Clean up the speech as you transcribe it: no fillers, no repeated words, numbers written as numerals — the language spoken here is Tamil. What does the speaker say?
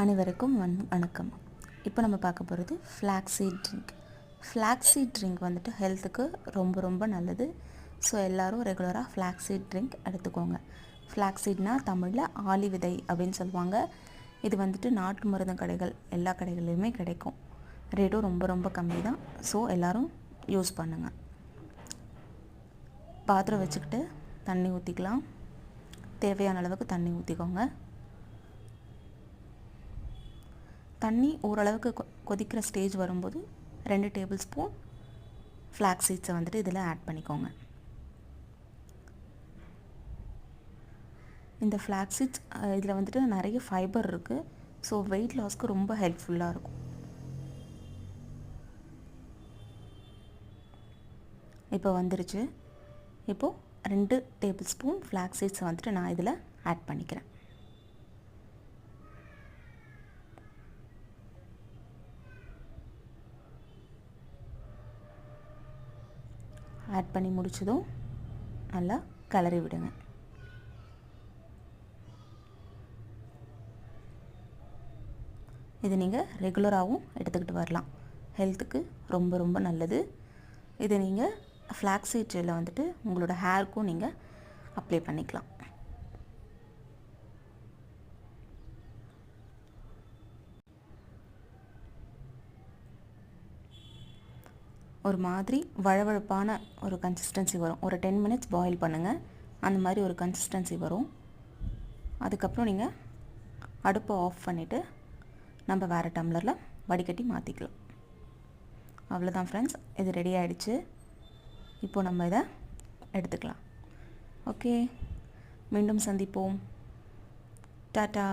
அனைவருக்கும் வணக்கம். இப்போ நம்ம பார்க்க போகிறது ஃப்ளாக்ஸீட் ட்ரிங்க். ஃப்ளாக்ஸீட் ட்ரிங்க் வந்துட்டு ஹெல்த்துக்கு ரொம்ப நல்லது. ஸோ எல்லோரும் ரெகுலராக ஃப்ளாக்ஸீட் ட்ரிங்க் எடுத்துக்கோங்க. ஃப்ளாக்ஸீட்னா தமிழில் ஆளி விதை அப்படின்னு சொல்லுவாங்க. இது வந்துட்டு நாட்டு மருந்து கடைகள் எல்லா கடைகள்லையுமே கிடைக்கும். ரேட்டும் ரொம்ப கம்மி தான். ஸோ எல்லோரும் யூஸ் பண்ணுங்கள். பாத்திரம் வச்சுக்கிட்டு தண்ணி ஊற்றிக்கலாம். தேவையான அளவுக்கு தண்ணி ஊற்றிக்கோங்க. தண்ணி ஓரளவுக்கு கொதிக்கிற ஸ்டேஜ் வரும்போது 2 டேபிள் ஸ்பூன் ஃப்ளாக்ஸ் சீட்ஸை வந்துட்டு இதில் ஆட் பண்ணிக்கோங்க. இந்த ஃப்ளாக்ஸ் சீட்ஸ் இதில் வந்துட்டு நிறைய ஃபைபர் இருக்குது. ஸோ வெயிட் லாஸ்க்கு ரொம்ப ஹெல்ப்ஃபுல்லாக இருக்கும். இப்போ வந்துருச்சு. இப்போது 2 டேபிள் ஸ்பூன் ஃப்ளாக்ஸ் சீட்ஸை வந்துட்டு நான் இதில் ஆட் பண்ணிக்கிறேன். ஆட் பண்ணி முடிச்சதும் நல்லா கிளறி விடுங்க. இது நீங்கள் ரெகுலராகவும் எடுத்துக்கிட்டு வரலாம். ஹெல்த்துக்கு ரொம்ப நல்லது. இது நீங்கள் ஃப்ளாக்ஸ் சீட் ஜெல்லை வந்துட்டு உங்களோட ஹேருக்கும் நீங்கள் அப்ளை பண்ணிக்கலாம். ஒரு மாதிரி வழவழப்பான ஒரு கன்சிஸ்டன்சி வரும். ஒரு 10 மினிட்ஸ் பாயில் பண்ணுங்கள். அந்த மாதிரி ஒரு கன்சிஸ்டன்சி வரும். அதுக்கப்புறம் நீங்கள் அடுப்பை ஆஃப் பண்ணிவிட்டு நம்ம வேறு டம்ளரில் வடிகட்டி மாற்றிக்கலாம். அவ்வளோதான் ஃப்ரெண்ட்ஸ், இது ரெடி ஆகிடுச்சு. இப்போது நம்ம இதை எடுத்துக்கலாம். ஓகே, மீண்டும் சந்திப்போம். டாட்டா.